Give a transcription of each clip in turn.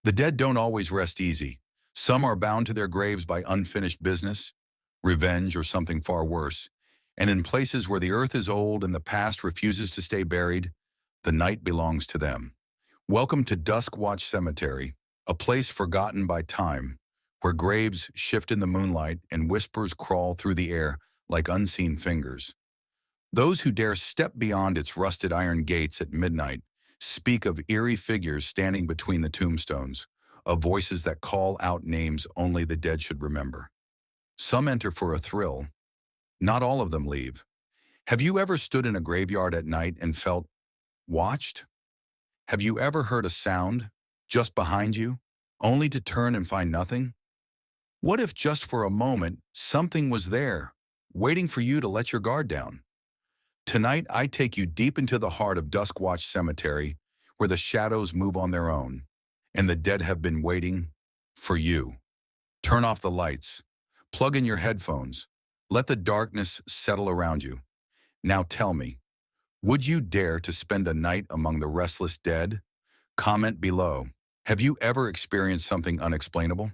The dead don't always rest easy. Some are bound to their graves by unfinished business, revenge, or something far worse. And in places where the earth is old and the past refuses to stay buried, the night belongs to them. Welcome to Duskwatch Cemetery, a place forgotten by time, where graves shift in the moonlight and whispers crawl through the air like unseen fingers. Those who dare step beyond its rusted iron gates at midnight speak of eerie figures standing between the tombstones, of voices that call out names only the dead should remember. Some enter for a thrill. Not all of them leave. Have you ever stood in a graveyard at night and felt watched? Have you ever heard a sound just behind you, only to turn and find nothing? What if just for a moment something was there, waiting for you to let your guard down? Tonight, I take you deep into the heart of Duskwatch Cemetery, where the shadows move on their own, and the dead have been waiting for you. Turn off the lights, plug in your headphones, let the darkness settle around you. Now tell me, would you dare to spend a night among the restless dead? Comment below. Have you ever experienced something unexplainable?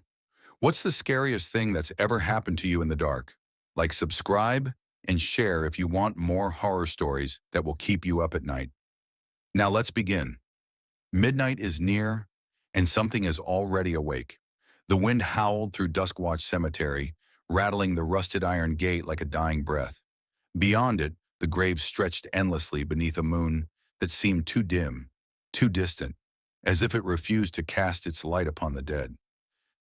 What's the scariest thing that's ever happened to you in the dark? Like, subscribe, and share if you want more horror stories that will keep you up at night. Now let's begin. Midnight is near, and something is already awake. The wind howled through Duskwatch Cemetery, rattling the rusted iron gate like a dying breath. Beyond it, the graves stretched endlessly beneath a moon that seemed too dim, too distant, as if it refused to cast its light upon the dead.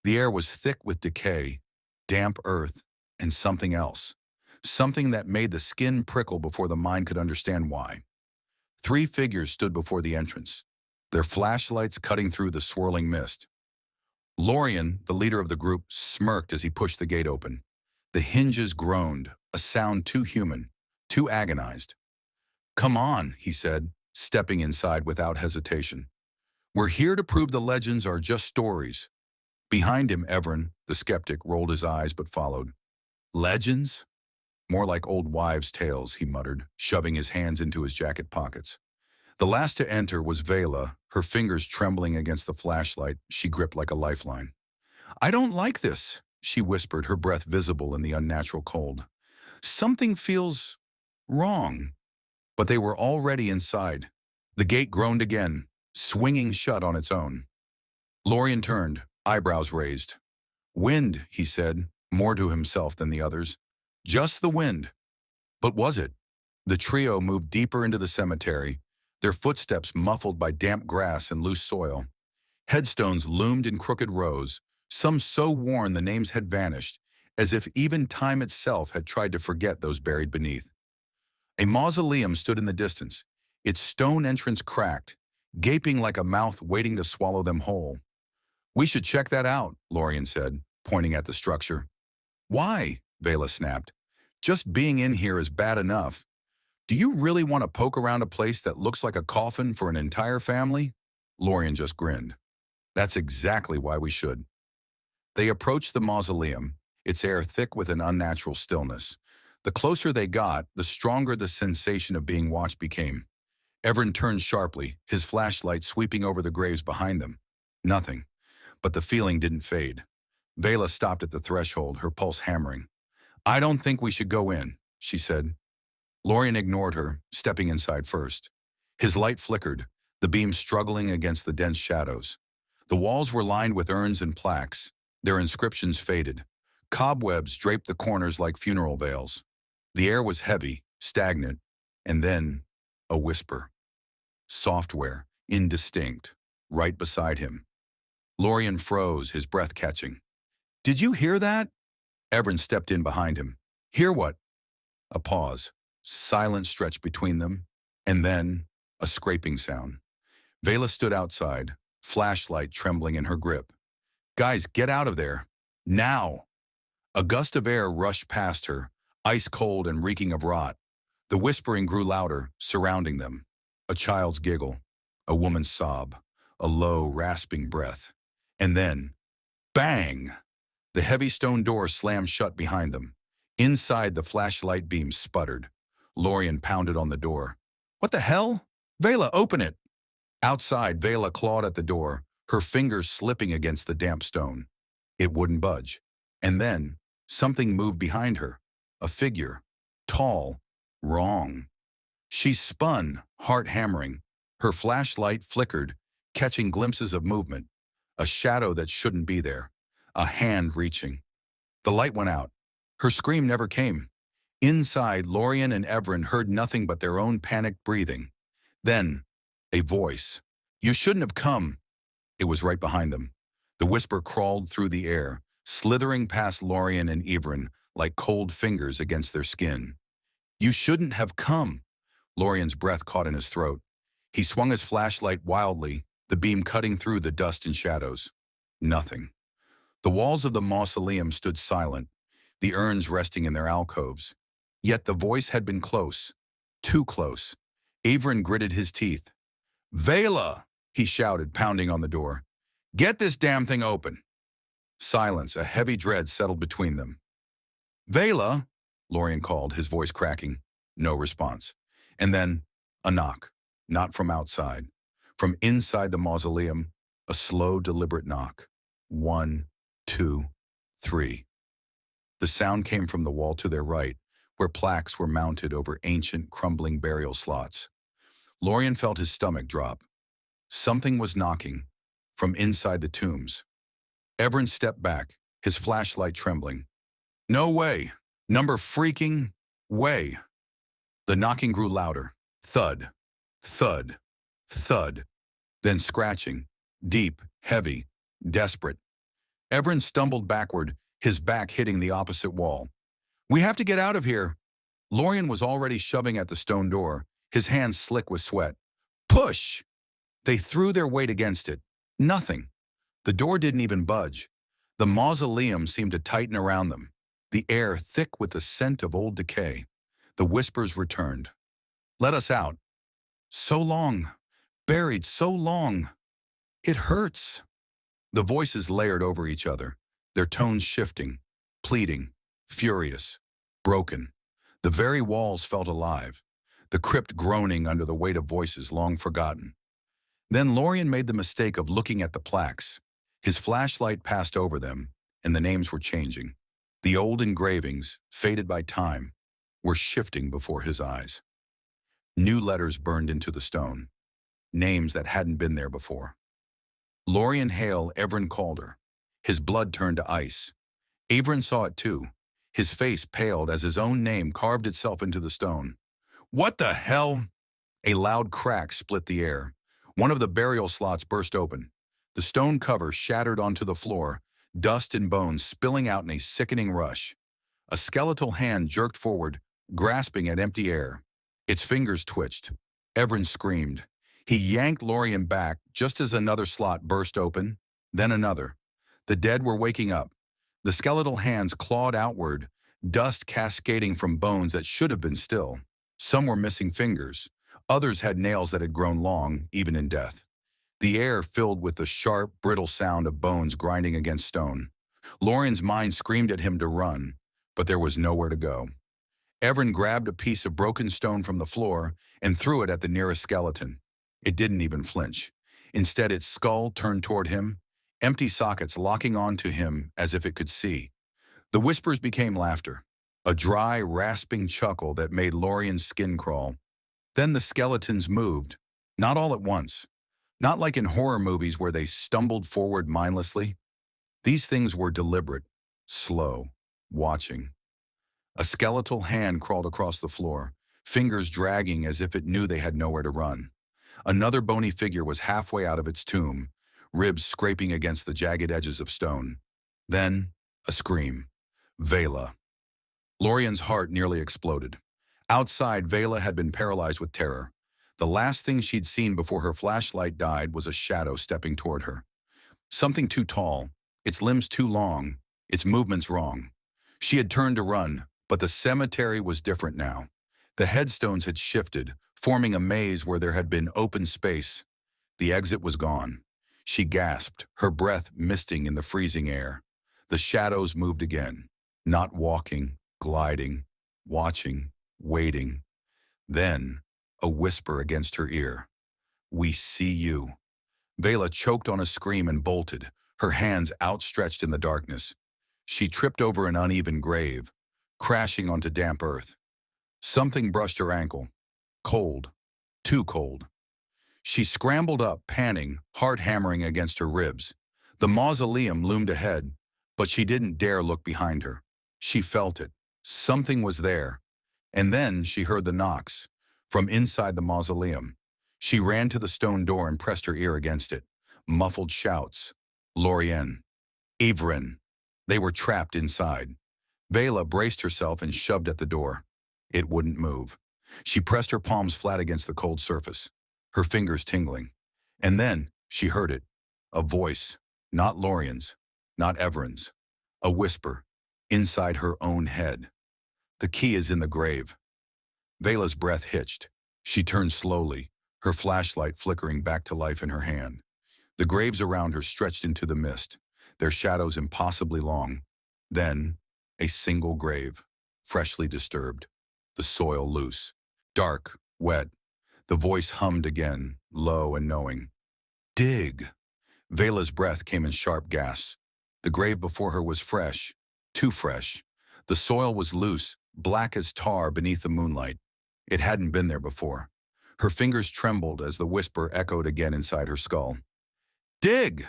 The air was thick with decay, damp earth, and something else. Something that made the skin prickle before the mind could understand why. 3 figures stood before the entrance, their flashlights cutting through the swirling mist. Lorien, the leader of the group, smirked as he pushed the gate open. The hinges groaned, a sound too human, too agonized. "Come on," he said, stepping inside without hesitation. "We're here to prove the legends are just stories." Behind him, Evren, the skeptic, rolled his eyes but followed. "Legends? More like old wives' tales," he muttered, shoving his hands into his jacket pockets. The last to enter was Veyla, her fingers trembling against the flashlight she gripped like a lifeline. "I don't like this," she whispered, her breath visible in the unnatural cold. "Something feels wrong." But they were already inside. The gate groaned again, swinging shut on its own. Lorien turned, eyebrows raised. "Wind," he said, more to himself than the others. "Just the wind." But was it? The trio moved deeper into the cemetery, their footsteps muffled by damp grass and loose soil. Headstones loomed in crooked rows, some so worn the names had vanished, as if even time itself had tried to forget those buried beneath. A mausoleum stood in the distance, its stone entrance cracked, gaping like a mouth waiting to swallow them whole. "We should check that out," Lorien said, pointing at the structure. "Why?" Veyla snapped. "Just being in here is bad enough. Do you really want to poke around a place that looks like a coffin for an entire family?" Lorien just grinned. "That's exactly why we should." They approached the mausoleum, its air thick with an unnatural stillness. The closer they got, the stronger the sensation of being watched became. Evren turned sharply, his flashlight sweeping over the graves behind them. Nothing. But the feeling didn't fade. Veyla stopped at the threshold, her pulse hammering. "I don't think we should go in," she said. Lorien ignored her, stepping inside first. His light flickered, the beam struggling against the dense shadows. The walls were lined with urns and plaques, their inscriptions faded. Cobwebs draped the corners like funeral veils. The air was heavy, stagnant, and then a whisper. Software, indistinct, right beside him. Lorien froze, his breath catching. "Did you hear that?" Evren stepped in behind him. "Hear what?" A pause. Silence stretched between them, and then a scraping sound. Veyla stood outside, flashlight trembling in her grip. "Guys, get out of there. Now!" A gust of air rushed past her, ice cold and reeking of rot. The whispering grew louder, surrounding them. A child's giggle, a woman's sob, a low, rasping breath. And then, bang! The heavy stone door slammed shut behind them. Inside, the flashlight beam sputtered. Lorien pounded on the door. "What the hell? Veyla, open it!" Outside, Veyla clawed at the door, her fingers slipping against the damp stone. It wouldn't budge. And then, something moved behind her. A figure. Tall. Wrong. She spun, heart hammering. Her flashlight flickered, catching glimpses of movement. A shadow that shouldn't be there. A hand reaching. The light went out. Her scream never came. Inside, Lorien and Evren heard nothing but their own panicked breathing. Then, a voice. "You shouldn't have come." It was right behind them. The whisper crawled through the air, slithering past Lorien and Evren like cold fingers against their skin. "You shouldn't have come." Lorien's breath caught in his throat. He swung his flashlight wildly, the beam cutting through the dust and shadows. Nothing. The walls of the mausoleum stood silent, the urns resting in their alcoves. Yet the voice had been close. Too close. Evren gritted his teeth. "Veyla!" he shouted, pounding on the door. "Get this damn thing open!" Silence, a heavy dread settled between them. "Veyla!" Lorien called, his voice cracking. No response. And then, a knock. Not from outside. From inside the mausoleum, a slow, deliberate knock. 1, 2, 3. The sound came from the wall to their right, where plaques were mounted over ancient, crumbling burial slots. Lorien felt his stomach drop. Something was knocking, from inside the tombs. Evren stepped back, his flashlight trembling. "No way! Number freaking way!" The knocking grew louder. Thud, thud, thud. Then scratching, deep, heavy, desperate. Evren stumbled backward, his back hitting the opposite wall. "We have to get out of here." Lorien was already shoving at the stone door, his hands slick with sweat. "Push!" They threw their weight against it. Nothing. The door didn't even budge. The mausoleum seemed to tighten around them, the air thick with the scent of old decay. The whispers returned. "Let us out." "So long. Buried so long. It hurts." The voices layered over each other, their tones shifting, pleading, furious, broken. The very walls felt alive, the crypt groaning under the weight of voices long forgotten. Then Lorien made the mistake of looking at the plaques. His flashlight passed over them, and the names were changing. The old engravings, faded by time, were shifting before his eyes. New letters burned into the stone, names that hadn't been there before. Lorien Hale, Evren called her. His blood turned to ice. Evren saw it too. His face paled as his own name carved itself into the stone. "What the hell?" A loud crack split the air. One of the burial slots burst open. The stone cover shattered onto the floor, dust and bones spilling out in a sickening rush. A skeletal hand jerked forward, grasping at empty air. Its fingers twitched. Evren screamed. He yanked Lorien back just as another slot burst open, then another. The dead were waking up. The skeletal hands clawed outward, dust cascading from bones that should have been still. Some were missing fingers. Others had nails that had grown long, even in death. The air filled with the sharp, brittle sound of bones grinding against stone. Lorien's mind screamed at him to run, but there was nowhere to go. Evren grabbed a piece of broken stone from the floor and threw it at the nearest skeleton. It didn't even flinch. Instead, its skull turned toward him, empty sockets locking onto him as if it could see. The whispers became laughter, a dry, rasping chuckle that made Lorien's skin crawl. Then the skeletons moved, not all at once. Not like in horror movies where they stumbled forward mindlessly. These things were deliberate, slow, watching. A skeletal hand crawled across the floor, fingers dragging as if it knew they had nowhere to run. Another bony figure was halfway out of its tomb, ribs scraping against the jagged edges of stone. Then, a scream. Veyla. Lorien's heart nearly exploded. Outside, Veyla had been paralyzed with terror. The last thing she'd seen before her flashlight died was a shadow stepping toward her. Something too tall, its limbs too long, its movements wrong. She had turned to run, but the cemetery was different now. The headstones had shifted, forming a maze where there had been open space. The exit was gone. She gasped, her breath misting in the freezing air. The shadows moved again, not walking, gliding, watching, waiting. Then, a whisper against her ear. "We see you." Veyla choked on a scream and bolted, her hands outstretched in the darkness. She tripped over an uneven grave, crashing onto damp earth. Something brushed her ankle. Cold. Too cold. She scrambled up, panting, heart hammering against her ribs. The mausoleum loomed ahead, but she didn't dare look behind her. She felt it. Something was there. And then she heard the knocks from inside the mausoleum. She ran to the stone door and pressed her ear against it. Muffled shouts. Lorien. Evren. They were trapped inside. Veyla braced herself and shoved at the door. It wouldn't move. She pressed her palms flat against the cold surface, her fingers tingling. And then she heard it. A voice. Not Lorien's. Not Evren's. A whisper. Inside her own head. The key is in the grave. Veyla's breath hitched. She turned slowly, her flashlight flickering back to life in her hand. The graves around her stretched into the mist, their shadows impossibly long. Then, a single grave, freshly disturbed, the soil loose, dark, wet. The voice hummed again, low and knowing. Dig! Veyla's breath came in sharp gasps. The grave before her was fresh, too fresh. The soil was loose, black as tar beneath the moonlight. It hadn't been there before. Her fingers trembled as the whisper echoed again inside her skull. Dig!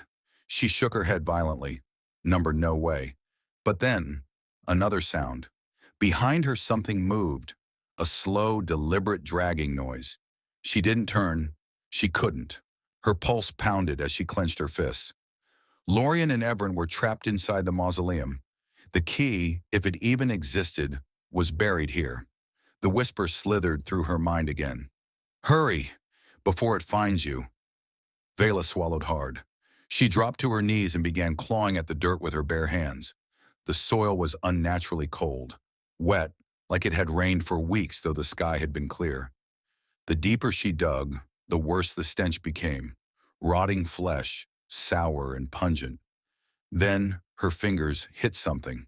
She shook her head violently. Number no way. But then, another sound. Behind her something moved. A slow, deliberate dragging noise. She didn't turn. She couldn't. Her pulse pounded as she clenched her fists. Lorien and Evren were trapped inside the mausoleum. The key, if it even existed, was buried here. The whisper slithered through her mind again. Hurry, before it finds you. Veyla swallowed hard. She dropped to her knees and began clawing at the dirt with her bare hands. The soil was unnaturally cold, wet, like it had rained for weeks though the sky had been clear. The deeper she dug, the worse the stench became. Rotting flesh, sour and pungent. Then her fingers hit something.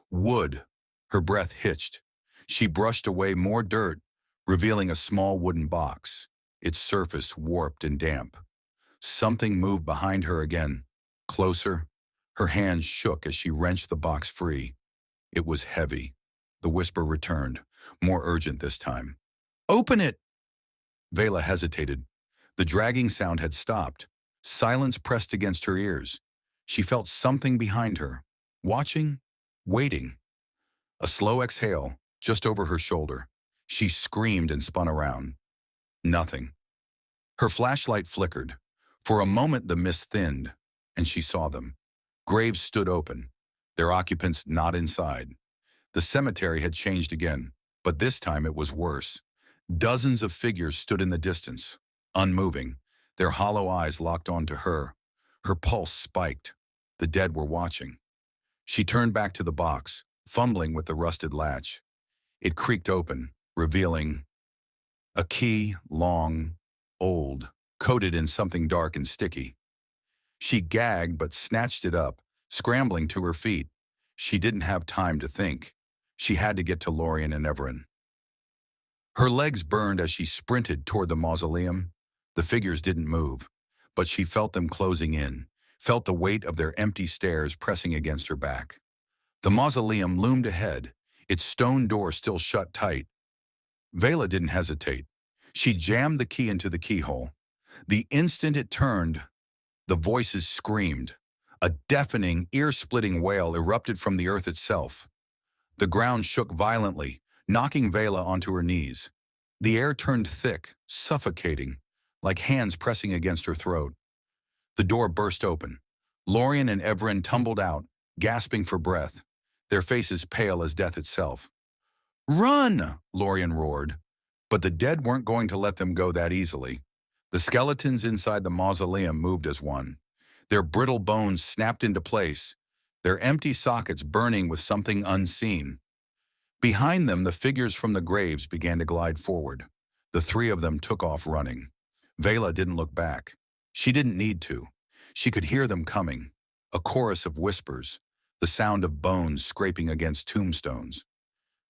Wood. Her breath hitched. She brushed away more dirt, revealing a small wooden box, its surface warped and damp. Something moved behind her again, closer. Her hands shook as she wrenched the box free. It was heavy. The whisper returned, more urgent this time. Open it! Veyla hesitated. The dragging sound had stopped. Silence pressed against her ears. She felt something behind her, watching, waiting. A slow exhale, just over her shoulder. She screamed and spun around. Nothing. Her flashlight flickered. For a moment the mist thinned, and she saw them. Graves stood open, their occupants not inside. The cemetery had changed again, but this time it was worse. Dozens of figures stood in the distance, unmoving, their hollow eyes locked onto her. Her pulse spiked. The dead were watching. She turned back to the box, fumbling with the rusted latch. It creaked open, revealing a key, long, old, coated in something dark and sticky. She gagged but snatched it up, scrambling to her feet. She didn't have time to think. She had to get to Lorien and Evren. Her legs burned as she sprinted toward the mausoleum. The figures didn't move, but she felt them closing in, felt the weight of their empty stares pressing against her back. The mausoleum loomed ahead, its stone door still shut tight. Veyla didn't hesitate. She jammed the key into the keyhole. The instant it turned, the voices screamed. A deafening, ear-splitting wail erupted from the earth itself. The ground shook violently, knocking Veyla onto her knees. The air turned thick, suffocating, like hands pressing against her throat. The door burst open. Lorien and Evren tumbled out, gasping for breath, their faces pale as death itself. Run! Lorien roared. But the dead weren't going to let them go that easily. The skeletons inside the mausoleum moved as one. Their brittle bones snapped into place, their empty sockets burning with something unseen. Behind them, the figures from the graves began to glide forward. The three of them took off running. Veyla didn't look back. She didn't need to. She could hear them coming, a chorus of whispers, the sound of bones scraping against tombstones.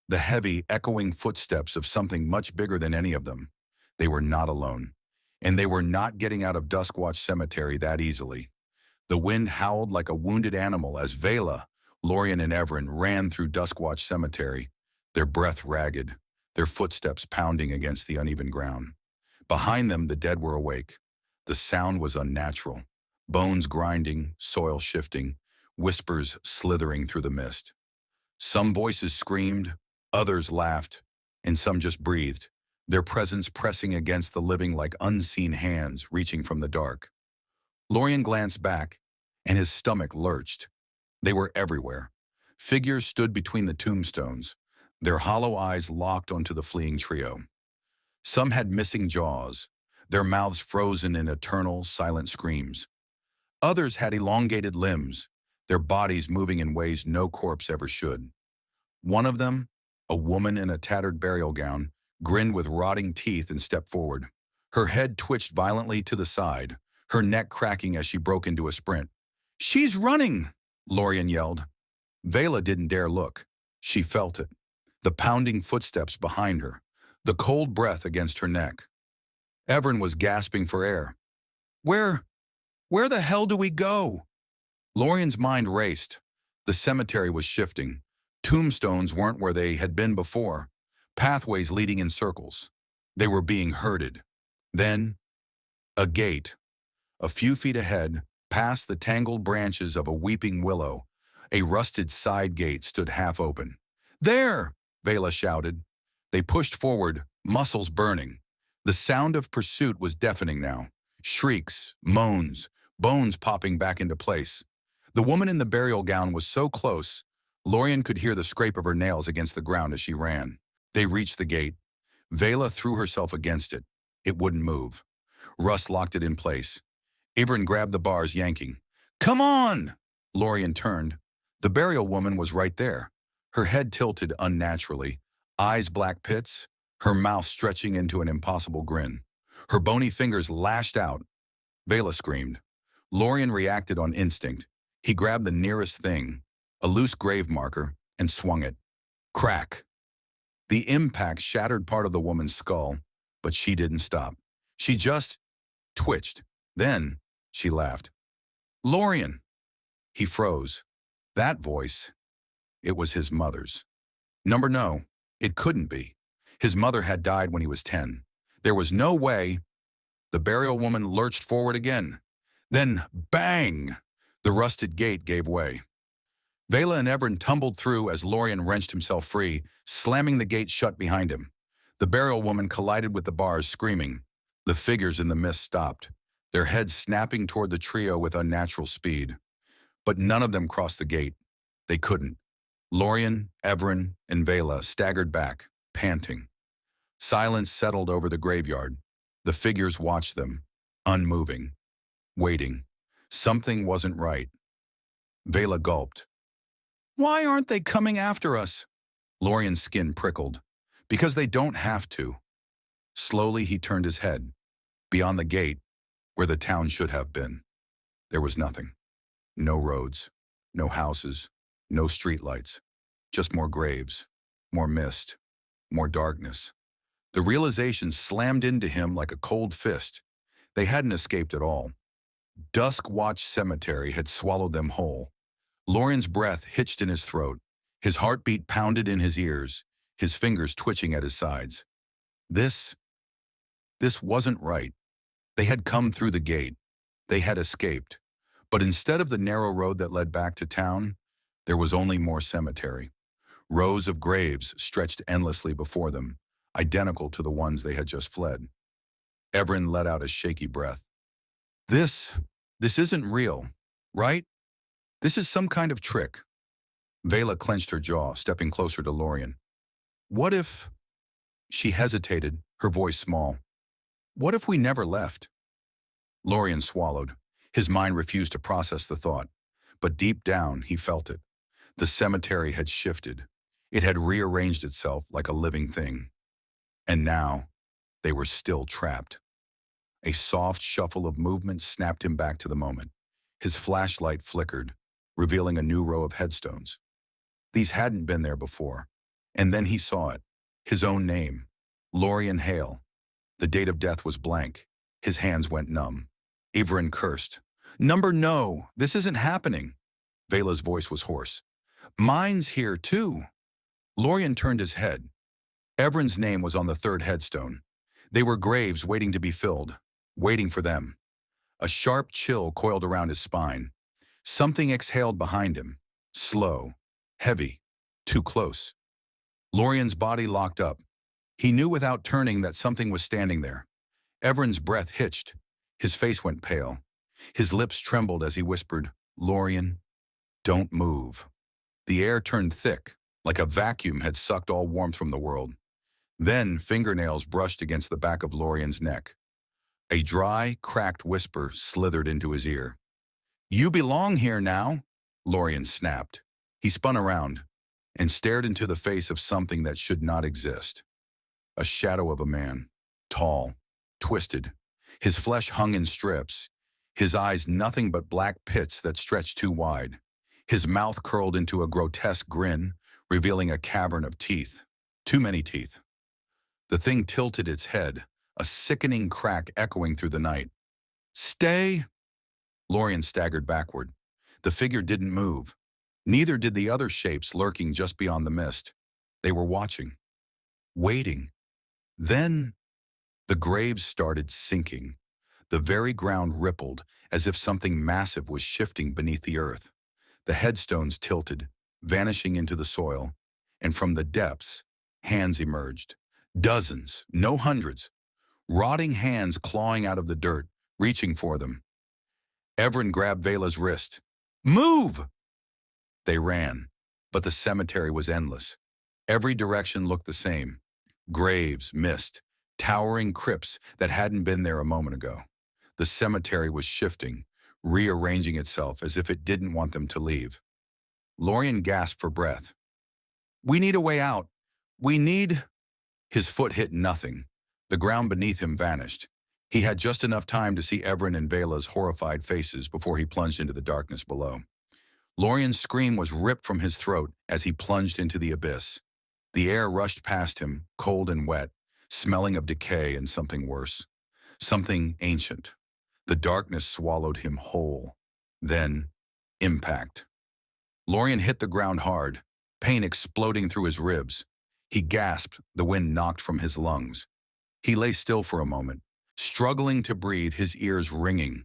The heavy, echoing footsteps of something much bigger than any of them. They were not alone. And they were not getting out of Duskwatch Cemetery that easily. The wind howled like a wounded animal as Veyla, Lorien, and Evren ran through Duskwatch Cemetery, their breath ragged, their footsteps pounding against the uneven ground. Behind them, the dead were awake. The sound was unnatural. Bones grinding, soil shifting, whispers slithering through the mist. Some voices screamed, others laughed, and some just breathed, their presence pressing against the living like unseen hands reaching from the dark. Lorien glanced back, and his stomach lurched. They were everywhere. Figures stood between the tombstones, their hollow eyes locked onto the fleeing trio. Some had missing jaws, their mouths frozen in eternal, silent screams. Others had elongated limbs, their bodies moving in ways no corpse ever should. One of them, a woman in a tattered burial gown, grinned with rotting teeth and stepped forward. Her head twitched violently to the side, her neck cracking as she broke into a sprint. "She's running!" Lorien yelled. Veyla didn't dare look. She felt it. The pounding footsteps behind her, the cold breath against her neck. Evren was gasping for air. Where the hell do we go?" Lorien's mind raced. The cemetery was shifting. Tombstones weren't where they had been before. Pathways leading in circles. They were being herded. Then, a gate. A few feet ahead, past the tangled branches of a weeping willow, a rusted side gate stood half open. "There!" Veyla shouted. They pushed forward, muscles burning. The sound of pursuit was deafening now. Shrieks, moans, bones popping back into place. The woman in the burial gown was so close, Lorien could hear the scrape of her nails against the ground as she ran. They reached the gate. Veyla threw herself against it. It wouldn't move. Russ locked it in place. Evren grabbed the bars, yanking. "Come on!" Lorien turned. The burial woman was right there, her head tilted unnaturally, eyes black pits, her mouth stretching into an impossible grin. Her bony fingers lashed out. Veyla screamed. Lorien reacted on instinct. He grabbed the nearest thing, a loose grave marker, and swung it. Crack! The impact shattered part of the woman's skull, but she didn't stop. She just twitched. Then she laughed. "Lorien!" He froze. That voice, it was his mother's. No, it couldn't be. His mother had died when he was 10. There was no way. The burial woman lurched forward again. Then, bang! The rusted gate gave way. Veyla and Evren tumbled through as Lorien wrenched himself free, slamming the gate shut behind him. The burial woman collided with the bars, screaming. The figures in the mist stopped, their heads snapping toward the trio with unnatural speed. But none of them crossed the gate. They couldn't. Lorien, Evren, and Veyla staggered back, panting. Silence settled over the graveyard. The figures watched them, unmoving, waiting. Something wasn't right. Veyla gulped. "Why aren't they coming after us?" Lorien's skin prickled. "Because they don't have to." Slowly he turned his head. Beyond the gate, where the town should have been, there was nothing. No roads, no houses, no streetlights. Just more graves, more mist, more darkness. The realization slammed into him like a cold fist. They hadn't escaped at all. Duskwatch Cemetery had swallowed them whole. Lorien's breath hitched in his throat. His heartbeat pounded in his ears, his fingers twitching at his sides. This wasn't right. They had come through the gate. They had escaped. But instead of the narrow road that led back to town, there was only more cemetery. Rows of graves stretched endlessly before them, identical to the ones they had just fled. Evren let out a shaky breath. This isn't real, right? This is some kind of trick." Veyla clenched her jaw, stepping closer to Lorien. "What if—" She hesitated, her voice small. "What if we never left?" Lorien swallowed. His mind refused to process the thought. But deep down, he felt it. The cemetery had shifted. It had rearranged itself like a living thing. And now, they were still trapped. A soft shuffle of movement snapped him back to the moment. His flashlight flickered, revealing a new row of headstones. These hadn't been there before. And then he saw it. His own name, Lorien Hale. The date of death was blank. His hands went numb. Evren cursed. Number no, this isn't happening. Veyla's voice was hoarse. Mine's here too. Lorien turned his head. Evren's name was on the third headstone. They were graves waiting to be filled, waiting for them. A sharp chill coiled around his spine. Something exhaled behind him. Slow, heavy, too close. Lorien's body locked up. He knew without turning that something was standing there. Evren's breath hitched. His face went pale. His lips trembled as he whispered, Lorien, don't move. The air turned thick, like a vacuum had sucked all warmth from the world. Then fingernails brushed against the back of Lorien's neck. A dry, cracked whisper slithered into his ear. You belong here now, Lorien snapped. He spun around and stared into the face of something that should not exist. A shadow of a man, tall, twisted. His flesh hung in strips, his eyes nothing but black pits that stretched too wide. His mouth curled into a grotesque grin, revealing a cavern of teeth. Too many teeth. The thing tilted its head, a sickening crack echoing through the night. Stay! Lorien staggered backward. The figure didn't move. Neither did the other shapes lurking just beyond the mist. They were watching. Waiting. Then the graves started sinking. The very ground rippled, as if something massive was shifting beneath the earth. The headstones tilted, vanishing into the soil, and from the depths, hands emerged. Dozens, no hundreds. Rotting hands clawing out of the dirt, reaching for them. Evren grabbed Veyla's wrist. Move! They ran, but the cemetery was endless. Every direction looked the same. Graves, mist, towering crypts that hadn't been there a moment ago. The cemetery was shifting, rearranging itself as if it didn't want them to leave. Lorien gasped for breath. We need a way out. We need... His foot hit nothing. The ground beneath him vanished. He had just enough time to see Evren and Veyla's horrified faces before he plunged into the darkness below. Lorien's scream was ripped from his throat as he plunged into the abyss. The air rushed past him, cold and wet, smelling of decay and something worse. Something ancient. The darkness swallowed him whole. Then, impact. Lorien hit the ground hard, pain exploding through his ribs. He gasped, the wind knocked from his lungs. He lay still for a moment, struggling to breathe, his ears ringing.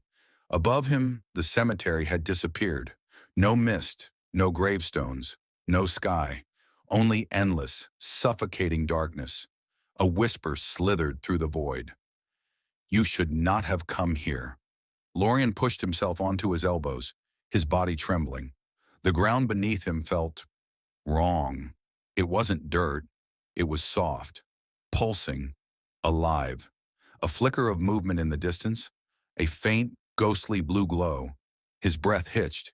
Above him, the cemetery had disappeared. No mist, no gravestones, no sky, only endless, suffocating darkness. A whisper slithered through the void. You should not have come here. Lorien pushed himself onto his elbows, his body trembling. The ground beneath him felt wrong. It wasn't dirt. It was soft, pulsing, alive. A flicker of movement in the distance, a faint, ghostly blue glow. His breath hitched.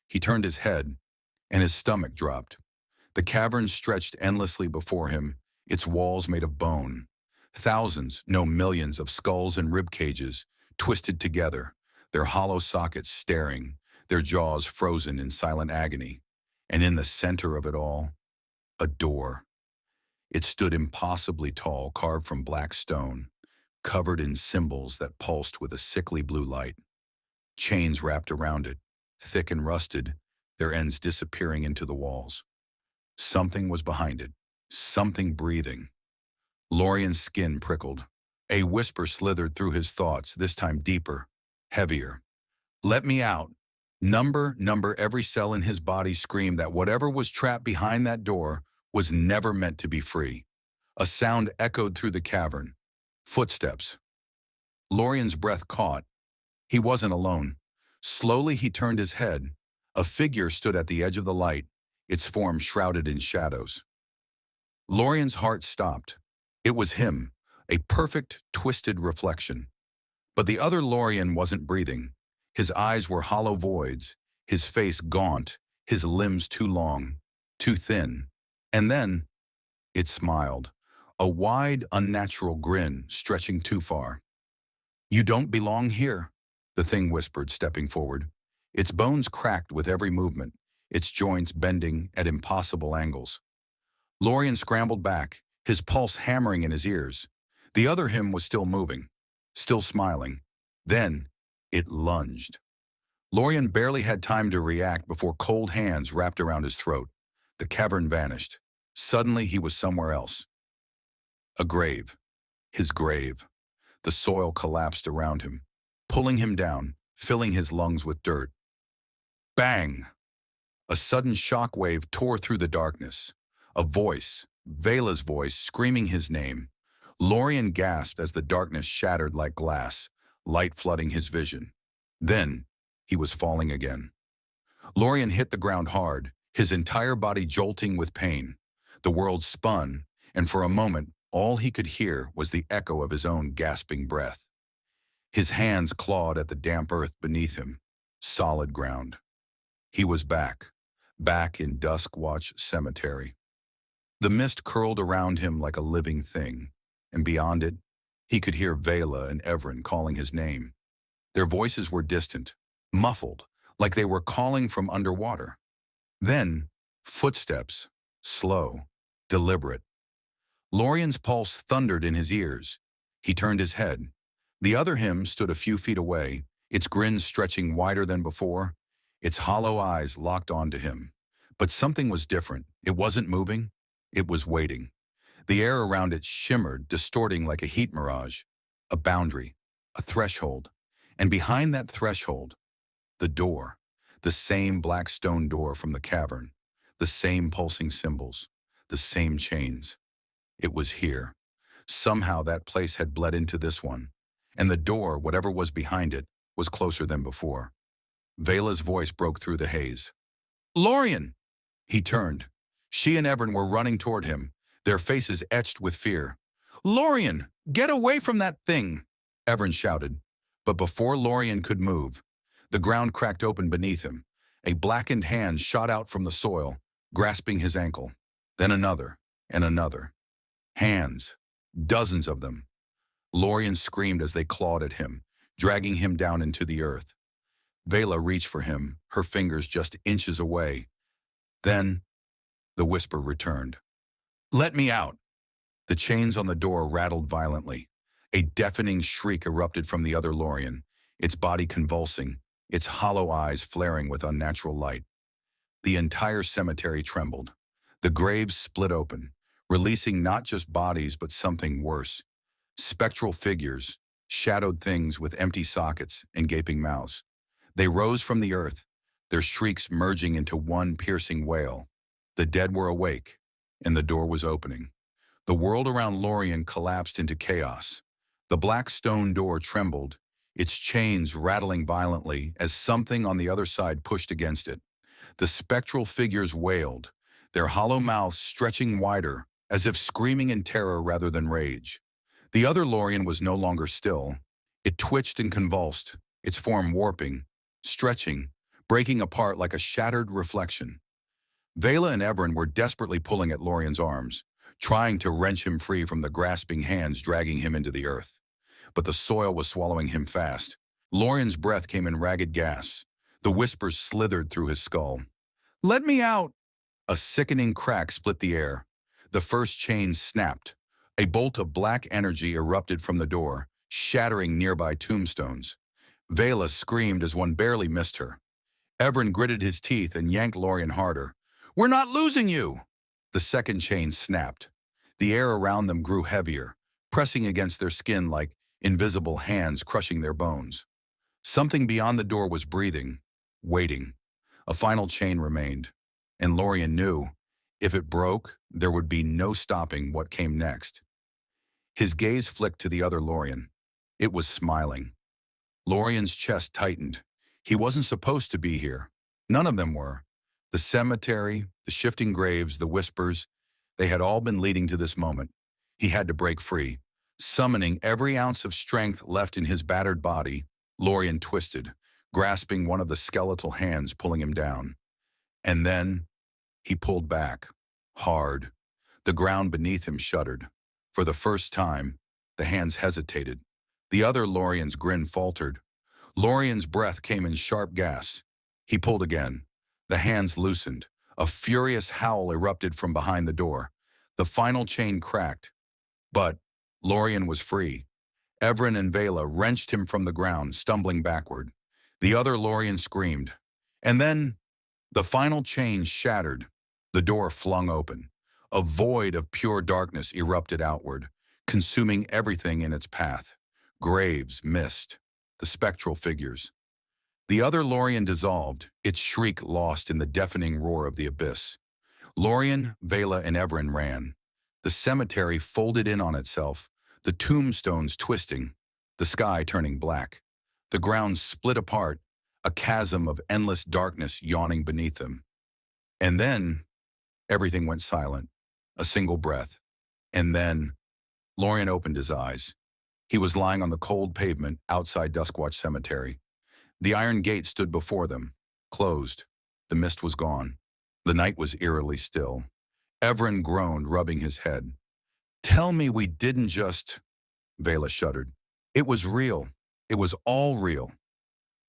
He turned his head, and his stomach dropped. The cavern stretched endlessly before him, its walls made of bone. Thousands, no millions, of skulls and rib cages, twisted together, their hollow sockets staring, their jaws frozen in silent agony. And in the center of it all, a door. It stood impossibly tall, carved from black stone, covered in symbols that pulsed with a sickly blue light. Chains wrapped around it, thick and rusted, their ends disappearing into the walls. Something was behind it, something breathing. Lorien's skin prickled. A whisper slithered through his thoughts, this time deeper, heavier. Let me out. Number, every cell in his body screamed that whatever was trapped behind that door was never meant to be free. A sound echoed through the cavern. Footsteps. Lorien's breath caught. He wasn't alone. Slowly he turned his head. A figure stood at the edge of the light, its form shrouded in shadows. Lorien's heart stopped. It was him, a perfect, twisted reflection. But the other Lorien wasn't breathing. His eyes were hollow voids, his face gaunt, his limbs too long, too thin. And then, it smiled, a wide, unnatural grin stretching too far. You don't belong here, the thing whispered, stepping forward. Its bones cracked with every movement, its joints bending at impossible angles. Lorien scrambled back, his pulse hammering in his ears. The other him was still moving. still smiling. Then, it lunged. Lorien barely had time to react before cold hands wrapped around his throat. The cavern vanished. Suddenly, he was somewhere else. A grave. His grave. The soil collapsed around him, pulling him down, filling his lungs with dirt. Bang! A sudden shock wave tore through the darkness. A voice, Veyla's voice, screaming his name. Lorien gasped as the darkness shattered like glass, light flooding his vision. Then, he was falling again. Lorien hit the ground hard, his entire body jolting with pain. The world spun, and for a moment, all he could hear was the echo of his own gasping breath. His hands clawed at the damp earth beneath him, solid ground. He was back in Duskwatch Cemetery. The mist curled around him like a living thing, and beyond it, he could hear Veyla and Evren calling his name. Their voices were distant, muffled, like they were calling from underwater. Then, footsteps, slow, deliberate. Lorien's pulse thundered in his ears. He turned his head. The other him stood a few feet away, its grin stretching wider than before, its hollow eyes locked onto him. But something was different. It wasn't moving. It was waiting. The air around it shimmered, distorting like a heat mirage. A boundary, a threshold. And behind that threshold, the door. The same black stone door from the cavern. The same pulsing symbols. The same chains. It was here. Somehow that place had bled into this one. And the door, whatever was behind it, was closer than before. Veyla's voice broke through the haze. Lorien! He turned. She and Evren were running toward him, their faces etched with fear. Lorien, get away from that thing! Evren shouted. But before Lorien could move, the ground cracked open beneath him. A blackened hand shot out from the soil, grasping his ankle. Then another, and another. Hands. Dozens of them. Lorien screamed as they clawed at him, dragging him down into the earth. Veyla reached for him, her fingers just inches away. Then, the whisper returned. Let me out! The chains on the door rattled violently. A deafening shriek erupted from the other Lorien, its body convulsing, its hollow eyes flaring with unnatural light. The entire cemetery trembled. The graves split open, releasing not just bodies but something worse. Spectral figures, shadowed things with empty sockets and gaping mouths. They rose from the earth, their shrieks merging into one piercing wail. The dead were awake, and the door was opening. The world around Lorien collapsed into chaos. The black stone door trembled, its chains rattling violently as something on the other side pushed against it. The spectral figures wailed, their hollow mouths stretching wider, as if screaming in terror rather than rage. The other Lorien was no longer still. It twitched and convulsed, its form warping, stretching, breaking apart like a shattered reflection. Veyla and Evren were desperately pulling at Lorien's arms, trying to wrench him free from the grasping hands dragging him into the earth. But the soil was swallowing him fast. Lorien's breath came in ragged gasps. The whispers slithered through his skull. Let me out! A sickening crack split the air. The first chain snapped. A bolt of black energy erupted from the door, shattering nearby tombstones. Veyla screamed as one barely missed her. Evren gritted his teeth and yanked Lorien harder. We're not losing you! The second chain snapped. The air around them grew heavier, pressing against their skin like invisible hands crushing their bones. Something beyond the door was breathing, waiting. A final chain remained, and Lorien knew, if it broke, there would be no stopping what came next. His gaze flicked to the other Lorien. It was smiling. Lorien's chest tightened. He wasn't supposed to be here. None of them were. The cemetery, the shifting graves, the whispers, they had all been leading to this moment. He had to break free. Summoning every ounce of strength left in his battered body, Lorien twisted, grasping one of the skeletal hands pulling him down. And then, he pulled back, hard. The ground beneath him shuddered. For the first time, the hands hesitated. The other Lorien's grin faltered. Lorien's breath came in sharp gasps. He pulled again. The hands loosened. A furious howl erupted from behind the door. The final chain cracked. But Lorien was free. Evren and Veyla wrenched him from the ground, stumbling backward. The other Lorien screamed. And then the final chain shattered. The door flung open. A void of pure darkness erupted outward, consuming everything in its path. Graves, mist, the spectral figures. The other Lorien dissolved, its shriek lost in the deafening roar of the abyss. Lorien, Veyla, and Evren ran. The cemetery folded in on itself, the tombstones twisting, the sky turning black. The ground split apart, a chasm of endless darkness yawning beneath them. And then, everything went silent, a single breath. And then, Lorien opened his eyes. He was lying on the cold pavement outside Duskwatch Cemetery. The iron gate stood before them, closed. The mist was gone. The night was eerily still. Evren groaned, rubbing his head. Tell me we didn't just... Veyla shuddered. It was real. It was all real.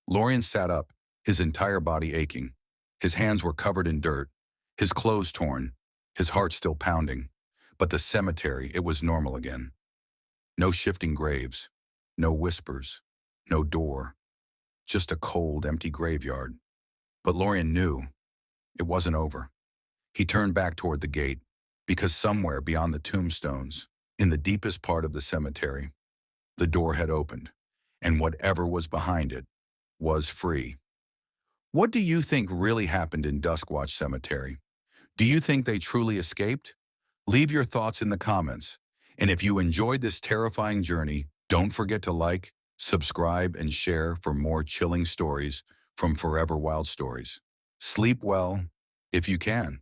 Lorien sat up, his entire body aching. His hands were covered in dirt, his clothes torn, his heart still pounding. But the cemetery, it was normal again. No shifting graves, no whispers, no door. Just a cold, empty graveyard. But Lorien knew it wasn't over. He turned back toward the gate, because somewhere beyond the tombstones, in the deepest part of the cemetery, the door had opened, and whatever was behind it was free. What do you think really happened in Duskwatch Cemetery? Do you think they truly escaped? Leave your thoughts in the comments. And if you enjoyed this terrifying journey, don't forget to like, subscribe, and share for more chilling stories from Forever Wild Stories. Sleep well, if you can.